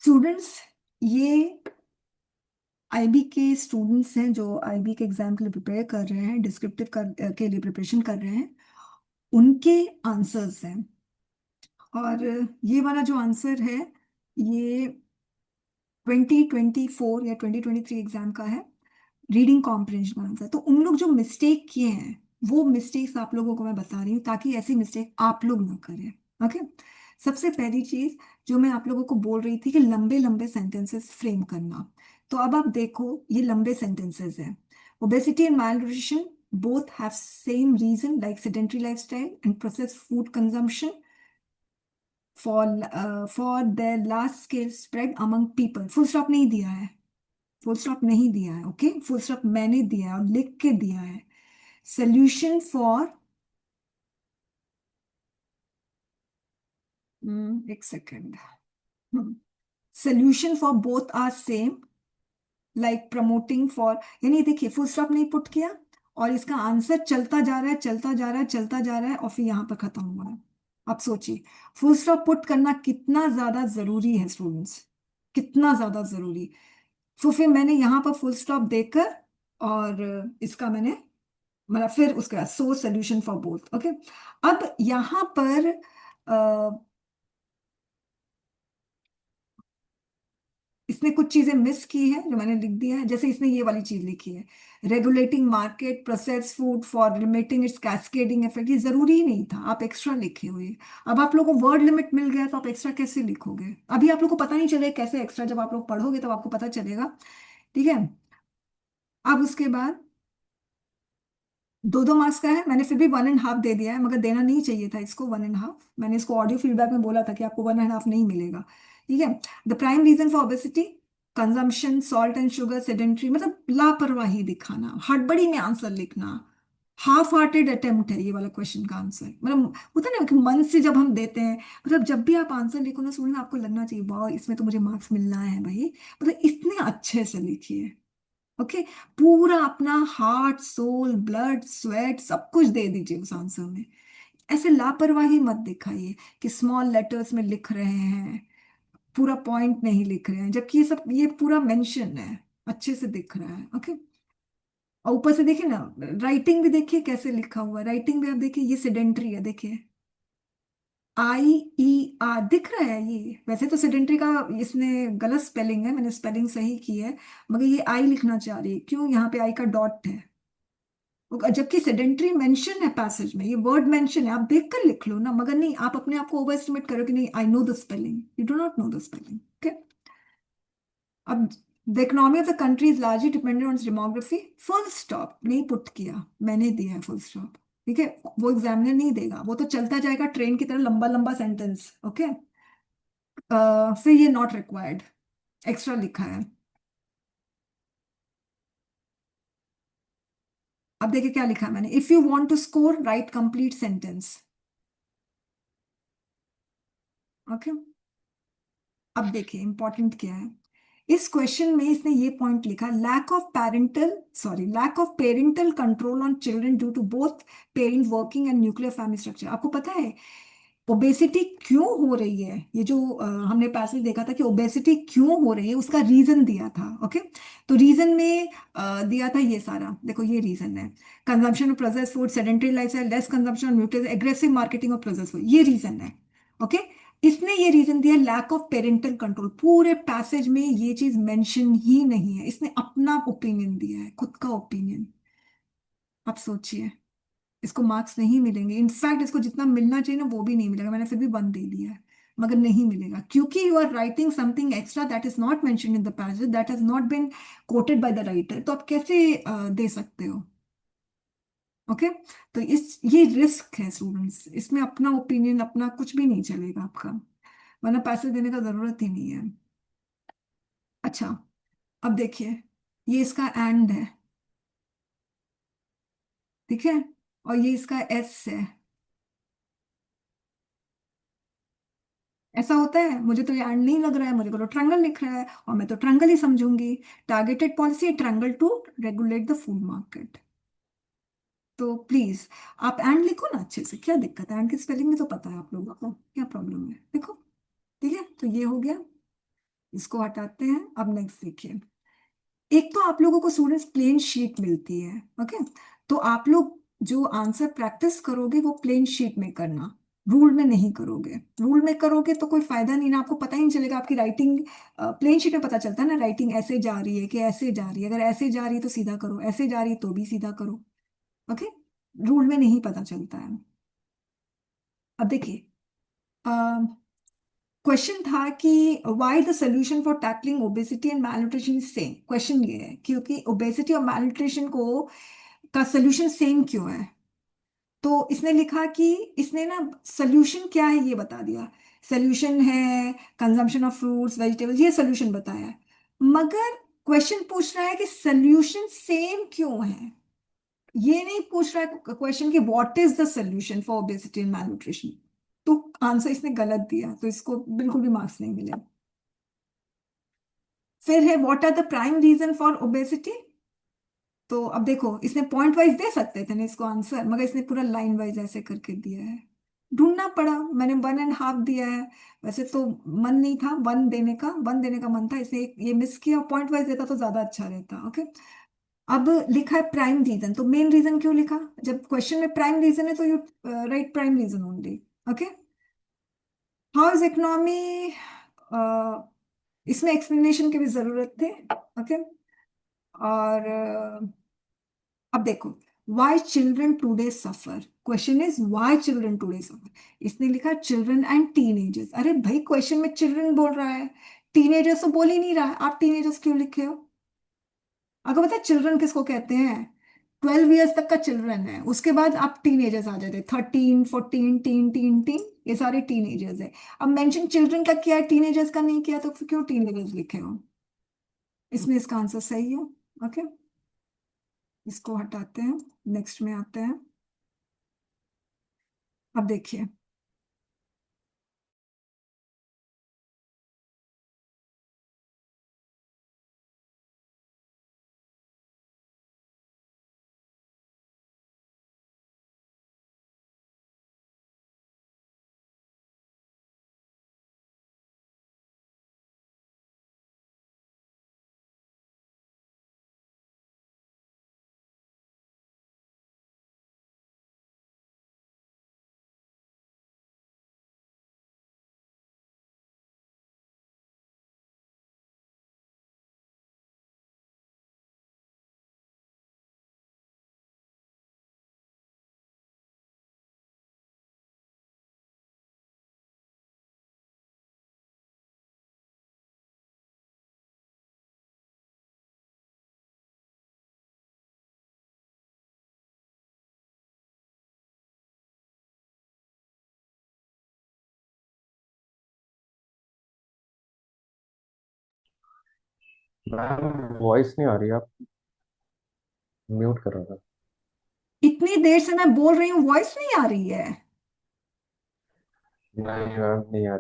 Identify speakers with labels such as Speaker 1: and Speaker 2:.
Speaker 1: Students, ये IB के students हैं जो आईबी के एग्जाम के लिए प्रिपेयर कर रहे हैं, डिस्क्रिप्टिव के लिए प्रिपरेशन कर रहे हैं। उनके आंसर्स हैं। और ये वाला जो आंसर है, ये 2024 या 2023 एग्जाम का है। रीडिंग कॉम्प्रिहेंशन का आंसर। तो उन लोग जो मिस्टेक किए हैं, वो मिस्टेक्स आप लोगों को मैं बता रही हूँ ताकि ऐसी मिस्टेक आप लोग ना करें। ओके। सबसे पहली चीज जो मैं आप लोगों को बोल रही थी कि लंबे लंबे सेंटेंसेस फ्रेम करना। तो अब आप देखो, ये लंबे सेंटेंसेस हैं। Obesity and malnutrition both have same reason like sedentary lifestyle and processed food consumption for their large scale spread among people। Full stop नहीं दिया है। फुल स्टॉप नहीं दिया है। ओके, फुल स्टॉप मैंने दिया है और लिख के दिया है। सोल्यूशन फॉर, एक सेकेंड। Solution for both are same like promoting for, यानी देखिए फुल स्टॉप नहीं पुट किया और इसका आंसर चलता जा रहा है, चलता जा रहा है, चलता जा रहा है और फिर यहां पर खत्म हुआ है। आप सोचिए, फुल स्टॉप पुट करना कितना ज्यादा जरूरी है स्टूडेंट्स, कितना ज्यादा जरूरी। तो फिर मैंने यहाँ पर फुल स्टॉप देकर और इसका मैंने मतलब फिर उसके बाद so solution for both. Okay. अब यहाँ पर इसने कुछ चीजें मिस की है जो मैंने लिख दिया है। जैसे इसने ये वाली चीज लिखी है, regulating market process food for limiting it's cascading effect. ये जरूरी ही नहीं था, आप एक्स्ट्रा लिखे हुए। अब आप लोगों को वर्ड लिमिट मिल गया तो आप एक्स्ट्रा कैसे लिखोगे? अभी आप लोग को पता नहीं चलेगा कैसे एक्स्ट्रा, जब आप लोग पढ़ोगे तब आपको पता चलेगा। ठीक है। अब उसके बाद 2-2 मार्क्स का है, मैंने फिर भी 1.5 दे दिया है, मगर देना नहीं चाहिए था इसको 1.5। मैंने इसको ऑडियो फीडबैक में बोला था कि आपको 1.5 नहीं मिलेगा। ठीक है। The prime reason for obesity, consumption salt and sugar, sedentary, मतलब लापरवाही दिखाना, हड़बड़ी में आंसर लिखना, हाफ हार्टेड अटेम्प्ट है ये वाला क्वेश्चन का आंसर। मतलब होता है ना कि मन से जब हम देते हैं, मतलब जब भी आप आंसर लिखो ना सुनना, आपको लगना चाहिए वाह इसमें तो मुझे मार्क्स मिलना है भाई। मतलब इतने अच्छे से लिखिए। ओके। पूरा अपना हार्ट सोल ब्लड स्वेट सब कुछ दे दीजिए उस आंसर में। ऐसे लापरवाही मत दिखाइए कि स्मॉल लेटर्स में लिख रहे हैं, पूरा पॉइंट नहीं लिख रहे हैं, जबकि ये सब ये पूरा मेंशन है, अच्छे से दिख रहा है। ओके। और ऊपर से देखिए ना, राइटिंग भी देखिए कैसे लिखा हुआ है। राइटिंग भी आप देखिए, ये सेडेंट्री है देखिए, IER दिख रहा है ये। वैसे तो सेडेंट्री का इसने गलत स्पेलिंग है, मैंने स्पेलिंग सही की है, मगर ये आई लिखना चाह रही है। क्यों? यहाँ पे आई का डॉट है, जबकि सेडेंट्री मेंशन है पैसेज में, ये वर्ड मेंशन है, आप देख कर लिख लो ना। मगर नहीं, आप अपने आप को ओवर एस्टिमेट करो कि नहीं I know the spelling, you do not know the spelling. Okay. अब the economy of the country is largely dependent on demography. Full stop नहीं पुट किया, मैंने दिया है फुल स्टॉप। ठीक है। वो एग्जामिनर नहीं देगा, वो तो चलता जाएगा ट्रेन की तरह लंबा लंबा सेंटेंस। ओके। फिर ये नॉट रिक्वायर्ड, एक्स्ट्रा लिखा है। अब देखिए क्या लिखा है मैंने, if you want to score right complete sentence. Okay. अब देखिए इंपॉर्टेंट क्या है, इस क्वेश्चन में इसने ये पॉइंट लिखा, lack of parental control on children due to both parent working and nuclear family structure. आपको पता है ओबेसिटी क्यों हो रही है? ये जो हमने पैसेज देखा था कि ओबेसिटी क्यों हो रही है, उसका रीजन दिया था। ओके। तो रीजन में दिया था ये सारा, देखो ये रीजन है, consumption of processed food, sedentary lifestyle, less consumption of nutrients, aggressive marketing of processed food, ये रीजन है। ओके। इसने ये रीजन दिया लैक ऑफ पेरेंटल कंट्रोल। पूरे पैसेज में ये चीज मेंशन ही नहीं है, इसने अपना ओपिनियन दिया है, खुद का ओपिनियन। आप सोचिए, इसको मार्क्स नहीं मिलेंगे। इनफैक्ट इसको जितना मिलना चाहिए ना वो भी नहीं मिलेगा। मैंने फिर भी 1 दे दिया है, मगर नहीं मिलेगा क्योंकि you are writing something extra that is not mention in the passage, that has not been quoted by the writer. तो आप कैसे दे सकते हो? ओके। तो इस ये रिस्क है स्टूडेंट्स, इसमें अपना ओपिनियन अपना कुछ भी नहीं चलेगा आपका, वरना पैसे देने का जरूरत ही नहीं है। अच्छा। अब देखिए, ये इसका एंड है। ठीक है। और ये इसका एस है। ऐसा होता है, मुझे तो यार नहीं लग रहा है, मुझे को तो ट्रायंगल लिख रहा है और मैं तो ट्रायंगल ही समझूंगी। Targeted policy triangle to regulate the food market. तो प्लीज आप एंड लिखो ना अच्छे से, क्या दिक्कत है? एंड की स्पेलिंग में तो पता है आप लोगों को, क्या प्रॉब्लम है? देखो। ठीक है, तो ये हो गया। इसको हटाते हैं। अब नेक्स्ट देखिए। एक तो आप लोगों को स्टूडेंट्स प्लेन शीट मिलती है। ओके, तो आप लोग जो आंसर प्रैक्टिस करोगे वो प्लेन शीट में करना, रूल में नहीं करोगे। रूल में करोगे तो कोई फायदा नहीं ना, आपको पता ही नहीं चलेगा आपकी राइटिंग। प्लेन शीट में पता चलता है ना राइटिंग ऐसे जा रही है कि ऐसे जा रही है, अगर ऐसे जा रही है तो सीधा करो, ऐसे जा रही है तो भी सीधा करो। ओके, रूल में नहीं पता चलता है। अब देखिए, क्वेश्चन था कि why the solution for tackling obesity and malnutrition is same. Question ये है क्योंकि ओबेसिटी और malnutrition को का सोल्यूशन सेम क्यों है। तो इसने लिखा कि इसने ना सोल्यूशन क्या है ये बता दिया। सोल्यूशन है कंजम्पशन ऑफ फ्रूट्स वेजिटेबल्स, ये सोल्यूशन बताया है। मगर क्वेश्चन पूछ रहा है कि सोल्यूशन सेम क्यों है, ये नहीं पूछ रहा है क्वेश्चन कि what is the solution for obesity and malnutrition। तो आंसर इसने गलत दिया, तो इसको बिल्कुल भी मार्क्स नहीं मिले। फिर है what are the prime reason for obesity. तो अब देखो, इसने पॉइंट वाइज दे सकते थे ना इसको आंसर, मगर इसने पूरा लाइन वाइज ऐसे करके दिया है। ढूंढना पड़ा, मैंने 1.5 दिया है। वैसे तो मन नहीं था वन देने का मन था, इसने ये मिस किया। पॉइंट वाइज देता तो ज्यादा अच्छा रहता। ओके, अब लिखा है प्राइम रीजन, तो मेन रीजन क्यों लिखा, जब क्वेश्चन में प्राइम रीजन है तो you write prime reason only. Okay, how is economy, इसमें एक्सप्लेनेशन की भी जरूरत थी। ओके, और अब देखो, why children today suffer। Question is why children today suffer। इसने लिखा चिल्ड्रन एंड टीनेजर्स। अरे भाई, क्वेश्चन में चिल्ड्रन बोल रहा है, टीनेजर्स तो बोल ही नहीं रहा है, आप टीनेजर्स क्यों लिखे हो। अगर पता है चिल्ड्रन किसको कहते हैं, 12 ईयर्स तक का चिल्ड्रन है, उसके बाद आप टीनेजर्स आ जाते, 13 14 टीन टीन टीन, ये सारे टीनेजर्स है। अब मेंशन चिल्ड्रन का किया है, टीनेजर्स का नहीं किया, तो फिर क्यों टीनेजर्स लिखे हो। इसमें इसका आंसर सही है। ओके, इसको हटाते हैं, नेक्स्ट में आते हैं। अब देखिए,
Speaker 2: मैम वॉइस नहीं आ रही, आप म्यूट कर रहा था।
Speaker 1: इतनी देर से मैं बोल रही हूँ, वॉइस नहीं आ रही है।
Speaker 2: नहीं मैम, नहीं आ